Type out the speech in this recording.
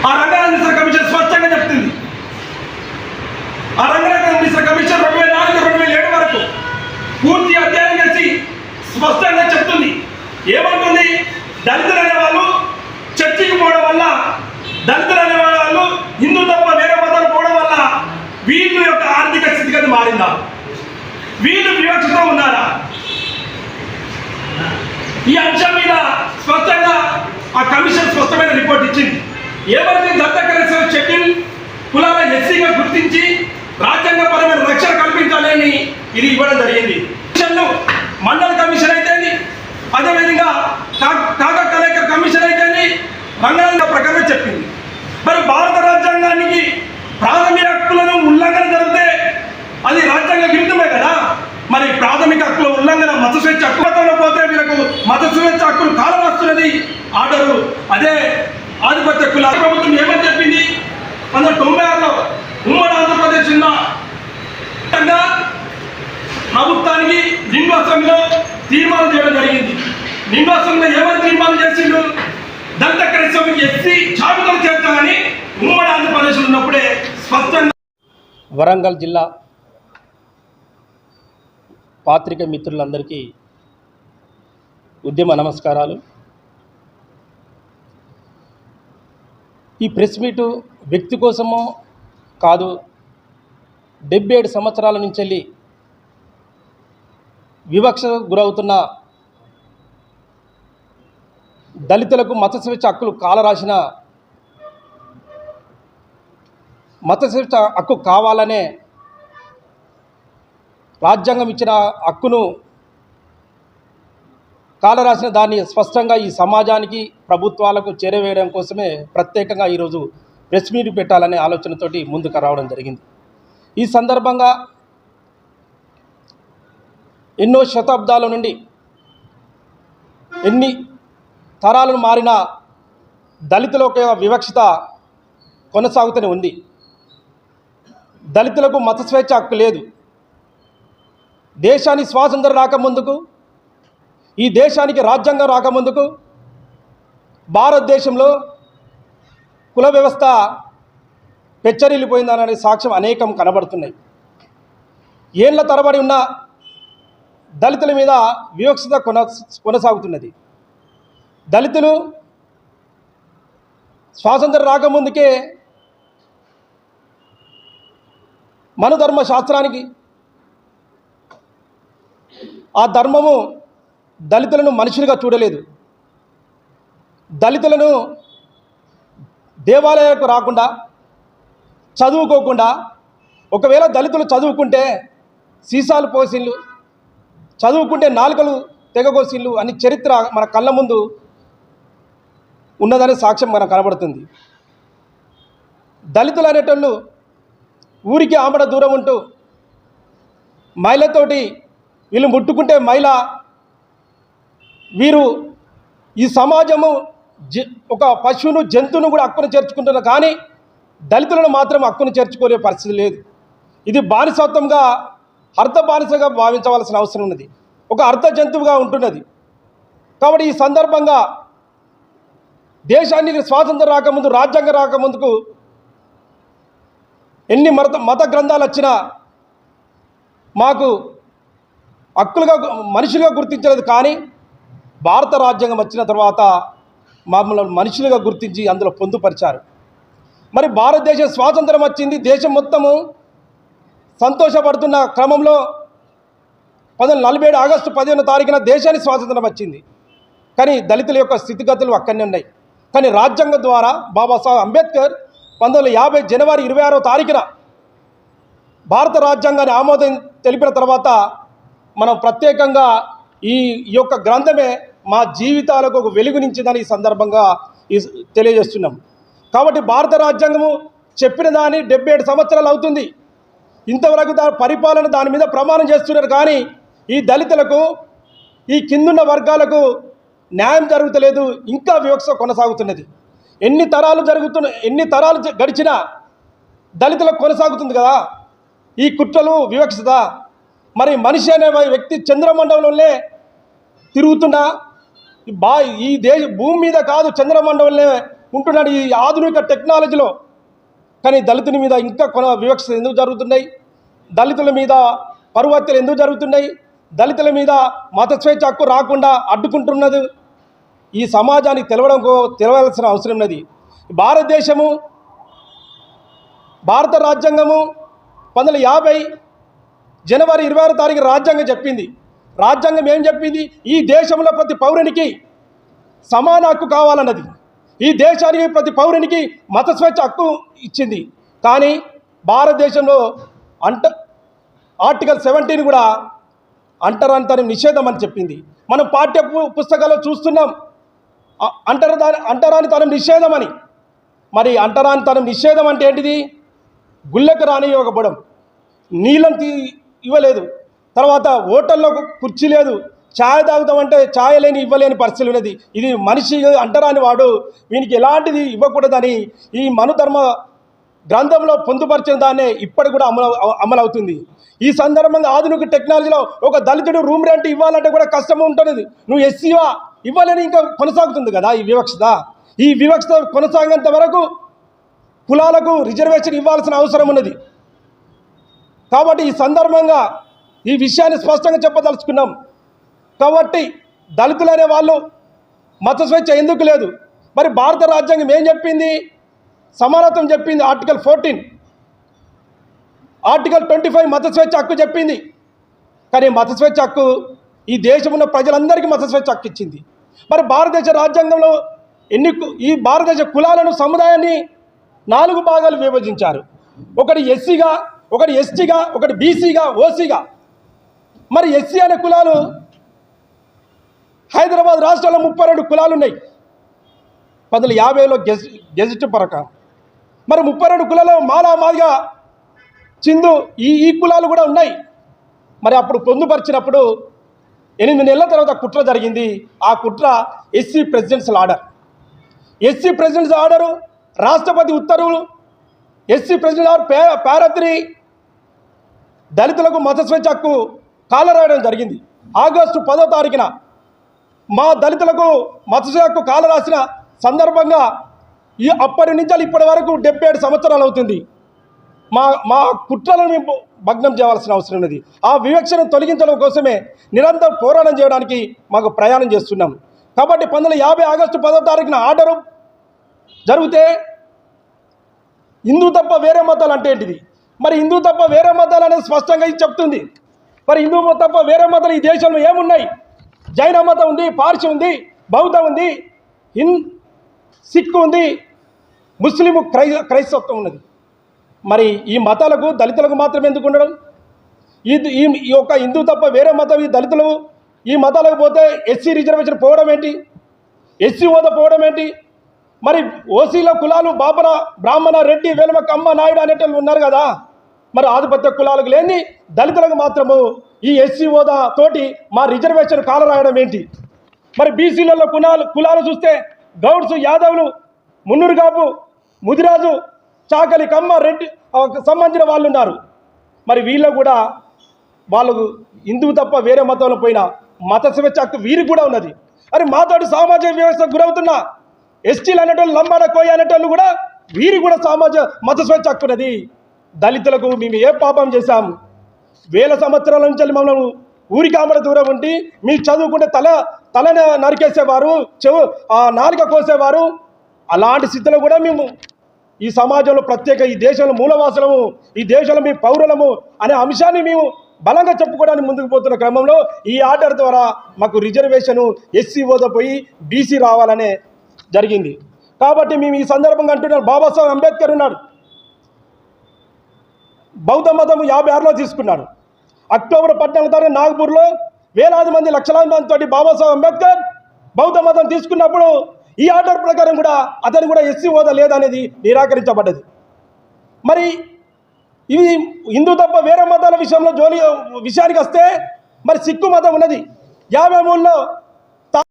ఆ రంగారెడ్డి మిశ్ర కమిషన్ స్పష్టంగా చెప్తుంది. ఆ రంగారెడ్డి మిశ్ర కమిషన్ 2004-2007 వరకు పూర్తి అధ్యయనం చేసి స్పష్టంగా చెప్తుంది. ఏమంటుంది? దళితులు అనే వాళ్ళు చర్చికి పోవడం వల్ల, దళితులు అనే వాళ్ళు హిందూ తప్ప వేరే మతాలు పోవడం వల్ల వీళ్ళు యొక్క ఆర్థిక స్థితిగతి మారిందా? వీళ్ళు వివక్షతో ఉన్నారా? ఈ అంశం మీద స్పష్టంగా ఆ కమిషన్ స్పష్టమైన రిపోర్ట్ ఇచ్చింది. ఏమైతే దత్తకరణ షెడ్యూల్ కులాల ఎస్సీగా గుర్తించి రాజ్యాంగపరమైన రక్షణ కల్పించాలని ఇది ఇవ్వడం జరిగింది. మండల కమిషన్ అయితే, అదేవిధంగా కాగా కలెక్టర్ కమిషన్ అయితే రంగాల ప్రకారం చెప్పింది. మరి భారత రాజ్యాంగానికి ప్రాథమిక హక్కులను ఉల్లంఘన జరిగితే అది రాజ్యాంగ విరుద్ధమే కదా. మరి ప్రాథమిక హక్కుల ఉల్లంఘన, మత స్వేచ్ఛ హక్కులతో పోతే వీళ్ళకు మత స్వేచ్ఛ హక్కులు కాలవస్తున్నది ఆర్డరు. అదే ఆధిపత్య కుల ప్రభుత్వం ఏమని చెప్పింది? 1996లో ఉమ్మడి ఆంధ్రప్రదేశ్ ఉన్న ప్రభుత్వానికి నిండు అసెంబ్లీలో తీర్మానం చేయడం జరిగింది. నిండు అసెంబ్లీలో ఏమని తీర్మానం చేసిండు? దళిత క్రైస్తవులకు ఎస్సీ జాబితాలు చేర్చాలని ఉమ్మడి ఆంధ్రప్రదేశ్ ఉన్నప్పుడే స్పష్టంగా. వరంగల్ జిల్లా పాత్రిక మిత్రులందరికీ ఉద్యమ నమస్కారాలు. ఈ ప్రెస్ మీటు వ్యక్తి కోసమో కాదు, 77 సంవత్సరాల నుంచి వెళ్ళి వివక్షకు గురవుతున్న దళితులకు మత స్వేచ్ఛ హక్కులు కాలరాసిన, మత స్వేచ్ఛ హక్కు కావాలనే రాజ్యాంగం ఇచ్చిన హక్కును కాలరాసిన దాన్ని స్పష్టంగా ఈ సమాజానికి, ప్రభుత్వాలకు చేరవేయడం కోసమే ప్రత్యేకంగా ఈరోజు ప్రెస్ మీట్ పెట్టాలనే ఆలోచనతోటి ముందుకు రావడం జరిగింది. ఈ సందర్భంగా ఎన్నో శతాబ్దాల నుండి, ఎన్ని తరాలను మారిన దళితుల యొక్క వివక్షత కొనసాగుతూనే ఉంది. దళితులకు మత స్వేచ్ఛ హక్కు లేదు. దేశానికి స్వాతంత్రం రాకముందుకు, ఈ దేశానికి రాజ్యాంగం రాకముందుకు భారతదేశంలో కుల వ్యవస్థ పెచ్చరిల్లిపోయిందనే సాక్ష్యం అనేకం కనబడుతున్నాయి. ఏళ్ల తరబడి ఉన్న దళితుల మీద వివక్షత కొనసాగుతున్నది. దళితులు స్వాతంత్రం రాకముందుకే మనుధర్మ శాస్త్రానికి, ఆ ధర్మము దళితులను మనుషులుగా చూడలేదు. దళితులను దేవాలయాలకు రాకుండా, చదువుకోకుండా, ఒకవేళ దళితులు చదువుకుంటే సీసాలు పోసిళ్ళు, చదువుకుంటే నాలుకలు తెగకోసిళ్ళు అని చరిత్ర మన కళ్ళ ముందు ఉన్నదనే సాక్ష్యం మనకు కనబడుతుంది. దళితులు అనేటోళ్ళు ఊరికి ఆమడ దూరం ఉంటూ మహిళతోటి వీళ్ళు ముట్టుకుంటే మహిళ, వీరు ఈ సమాజము ఒక పశువును, జంతువును కూడా హక్కును చేర్చుకుంటున్నారు. కానీ దళితులను మాత్రం హక్కును చేర్చుకునే పరిస్థితి లేదు. ఇది బానిసత్వంగా, అర్ధ బానిసగా భావించవలసిన అవసరం ఉన్నది. ఒక అర్ధ జంతువుగా ఉంటున్నది. కాబట్టి ఈ సందర్భంగా దేశానికి స్వాతంత్రం రాకముందు, రాజ్యాంగం రాకముందుకు ఎన్ని మత గ్రంథాలు వచ్చినా మాకు హక్కులుగా, మనుషులుగా గుర్తించలేదు. కానీ భారత రాజ్యాంగం వచ్చిన తర్వాత మమ్మల్ని మనుషులుగా గుర్తించి అందులో పొందుపరిచారు. మరి భారతదేశం స్వాతంత్రం వచ్చింది, దేశం మొత్తము సంతోషపడుతున్న క్రమంలో 1947 ఆగస్టు 15వ తారీఖున దేశానికి స్వాతంత్రం వచ్చింది. కానీ దళితుల యొక్క స్థితిగతులు అక్కడనే ఉన్నాయి. కానీ రాజ్యాంగం ద్వారా బాబాసాహెబ్ అంబేద్కర్ 1950 జనవరి 26వ తారీఖున భారత రాజ్యాంగాన్ని ఆమోదం తెలిపిన తర్వాత మనం ప్రత్యేకంగా ఈ యొక్క గ్రంథమే మా జీవితాలకు ఒక వెలుగునించిందని ఈ సందర్భంగా తెలియజేస్తున్నాం. కాబట్టి భారత రాజ్యాంగము చెప్పిన దాని 77 సంవత్సరాలు అవుతుంది. ఇంతవరకు పరిపాలన దాని మీద ప్రమాణం చేస్తున్నారు. కానీ ఈ దళితులకు, ఈ కిందున్న వర్గాలకు న్యాయం జరుగుతలేదు. ఇంకా వివక్ష కొనసాగుతున్నది. ఎన్ని తరాలు గడిచినా దళితులకు కొనసాగుతుంది కదా ఈ కుట్రలు, వివక్షత. మరి మనిషి అనే వ్యక్తి చంద్రమండలంలోనే తిరుగుతున్నా, ఈ భూమి మీద కాదు, చంద్రమండలంలో ఉంటున్నాడు ఈ ఆధునిక టెక్నాలజీలో. కానీ దళితుని మీద ఇంకా వివక్ష ఎందుకు జరుగుతున్నాయి? దళితుల మీద పరువు హత్యలు ఎందుకు జరుగుతున్నాయి? దళితుల మీద మత స్వేచ్ఛ హక్కు రాకుండా అడ్డుకుంటున్నది ఈ సమాజానికి తెలవాల్సిన అవసరం ఉన్నది. భారతదేశము, భారత రాజ్యాంగము 1950 జనవరి 26వ తారీఖు రాజ్యాంగం చెప్పింది. రాజ్యాంగం ఏం చెప్పింది? ఈ దేశంలో ప్రతి పౌరునికి సమాన హక్కు కావాలన్నది. ఈ దేశానికి ప్రతి పౌరునికి మత స్వేచ్ఛ హక్కు ఇచ్చింది. కానీ భారతదేశంలో ఆర్టికల్ 17 కూడా అంటరానితనం నిషేధం అని చెప్పింది. మనం పాఠ్య పుస్తకాల్లో చూస్తున్నాం అంటరానితనం నిషేధం అని. మరి అంటరానితనం నిషేధం అంటే ఏంటిది? గుళ్ళకు రానివ్వకపోవడం, నీళ్ళని ఇవ్వలేదు, తర్వాత హోటల్లో కుర్చీ లేదు, ఛాయ్ తాగుతామంటే ఛాయ్ లేని ఇవ్వలేని పరిస్థితి ఉన్నది. ఇది మనిషి అంటరాని వాడు, వీనికి ఎలాంటిది ఇవ్వకూడదని ఈ మనుధర్మ గ్రంథంలో పొందుపరిచిన దాన్నే ఇప్పటికి కూడా అమలవుతుంది. ఈ సందర్భంగా ఆధునిక టెక్నాలజీలో ఒక దళితుడు రూమ్ రెంట్ ఇవ్వాలంటే కూడా కష్టం ఉంటుంది. నువ్వు ఎస్సీవా ఇవ్వలేని ఇంకా కొనసాగుతుంది కదా ఈ వివక్షత. ఈ వివక్షత కొనసాగేంత వరకు కులాలకు రిజర్వేషన్ ఇవ్వాల్సిన అవసరం ఉన్నది. కాబట్టి ఈ సందర్భంగా ఈ విషయాన్ని స్పష్టంగా చెప్పదలుచుకున్నాం. కాబట్టి దళితులు అనే వాళ్ళు మత స్వేచ్ఛ ఎందుకు లేదు? మరి భారత రాజ్యాంగం ఏం చెప్పింది? సమానత్వం చెప్పింది. ఆర్టికల్ 14, ఆర్టికల్ 25 మత స్వేచ్ఛ హక్కు చెప్పింది. కానీ మత స్వేచ్ఛ హక్కు ఈ దేశం ఉన్న ప్రజలందరికీ మత స్వేచ్ఛ హక్కు ఇచ్చింది. మరి భారతదేశ రాజ్యాంగంలో ఈ భారతదేశ కులాలను, సముదాయాన్ని 4 భాగాలు విభజించారు. ఒకటి ఎస్సీగా, ఒకటి ఎస్టీగా, ఒకటి బీసీగా, ఓసీగా. మరి ఎస్సీ అనే కులాలు హైదరాబాద్ రాష్ట్రంలో 32 కులాలు ఉన్నాయి 1950లో గెజిట్ ప్రకారం. మరి 32 కులాలు మాదిగా చిందు ఈ కులాలు కూడా ఉన్నాయి. మరి అప్పుడు పొందుపరిచినప్పుడు 8 నెలల తర్వాత కుట్ర జరిగింది. ఆ కుట్ర SC presidential order. SC presidential order, రాష్ట్రపతి ఉత్తర్వులు, ఎస్సీ ప్రెసిడెంట్ ఆర్డర్ పారత్రి దళితులకు మత స్వేచ్ఛ హక్కు కాలరాయడం జరిగింది. ఆగస్టు 10వ తారీఖున మా దళితులకు మత స్వేచ్ఛ హక్కు కాల రాసిన సందర్భంగా అప్పటి నుంచి ఇప్పటి వరకు 77 సంవత్సరాలు అవుతుంది. మా కుట్రలను మేము భగ్నం చేయాల్సిన అవసరం ఉన్నది. ఆ వివక్షను తొలగించడం కోసమే నిరంతరం పోరాటం చేయడానికి మాకు ప్రయాణం చేస్తున్నాం. కాబట్టి 1950 ఆగస్టు 10వ తారీఖున ఆర్డరు జరిగితే హిందూ తప్ప వేరే మతాలు అంటే ఏంటిది? మరి హిందూ తప్ప వేరే మతాలు అనేది స్పష్టంగా ఇది చెప్తుంది. మరి హిందూ తప్ప వేరే మతాలు ఈ దేశంలో ఏమున్నాయి? జైన మతం ఉంది, పార్సీ ఉంది, బౌద్ధం ఉంది, సిక్కు ఉంది, ముస్లిం క్రైస్తత్వం ఉన్నది. మరి ఈ మతాలకు దళితులకు మాత్రమే ఎందుకు ఉండడం? ఈ యొక్క హిందూ తప్ప వేరే మతం ఈ దళితులు ఈ మతాలకు పోతే ఎస్సీ రిజర్వేషన్ పోవడం ఏంటి? ఎస్సీ హోదా పోవడం ఏంటి? మరి ఓసీలో కులాలు బాపన, బ్రాహ్మణ, రెడ్డి, వెలుమ, కమ్మ, నాయుడు అనేటోళ్ళు ఉన్నారు కదా. మరి ఆధిపత్య కులాలకు లేని దళితులకు మాత్రము ఈ ఎస్సీ హోదా తోటి మా రిజర్వేషన్ కాల రాయడం ఏంటి? మరి బీసీలలో కులాలు చూస్తే గౌడ్స్, యాదవులు, మున్నూరు కాపు, ముదిరాజు, చాకలి, కమ్మ, రెడ్డి సంబంధించిన వాళ్ళు ఉన్నారు. మరి వీళ్ళు కూడా వాళ్ళకు హిందూ తప్ప వేరే మతంలో పోయిన మత స్వేచ్ఛ హక్కు వీరికి కూడా ఉన్నది. మరి మాతోటి సామాజిక వ్యవస్థకు గురవుతున్న ఎస్టీలు అనేటోళ్ళు, లంబాడ, కోయ అనేటోళ్ళు కూడా వీరికి కూడా మత స్వేచ్ఛ హక్కు ఉన్నది. దళితులకు మేము ఏ పాపం చేశాం? వేల సంవత్సరాల నుంచి మమ్మల్ని ఊరికామడ దూరం ఉండి మీరు చదువుకుంటే తల నరికేసేవారు, నాలుక కోసేవారు. అలాంటి స్థితిలో కూడా మేము ఈ సమాజంలో ప్రత్యేక ఈ దేశంలో మూలవాసులము, ఈ దేశంలో మీ పౌరులము అనే అంశాన్ని మేము బలంగా చెప్పుకోవడానికి ముందుకు పోతున్న క్రమంలో ఈ ఆర్డర్ ద్వారా మాకు రిజర్వేషను ఎస్సీ హోదా పోయి బీసీ రావాలనే జరిగింది. కాబట్టి మేము ఈ సందర్భంగా అంటున్నాం, బాబాసాహెబ్ అంబేద్కర్ ఉన్నాడు, బౌద్ధ మతం 56లో తీసుకున్నాడు. అక్టోబర్ 14వ తారీఖు నాగపూర్లో వేలాది మంది, లక్షలాది మందితో బాబాసాహెబ్ అంబేద్కర్ బౌద్ధ మతం తీసుకున్నప్పుడు ఈ ఆర్డర్ ప్రకారం కూడా అతను కూడా ఎస్సీ హోదా లేదనేది నిరాకరించబడ్డది. మరి ఇవి హిందూ తప్ప వేరే మతాల విషయానికి వస్తే మరి సిక్కు మతం ఉన్నది. 53లో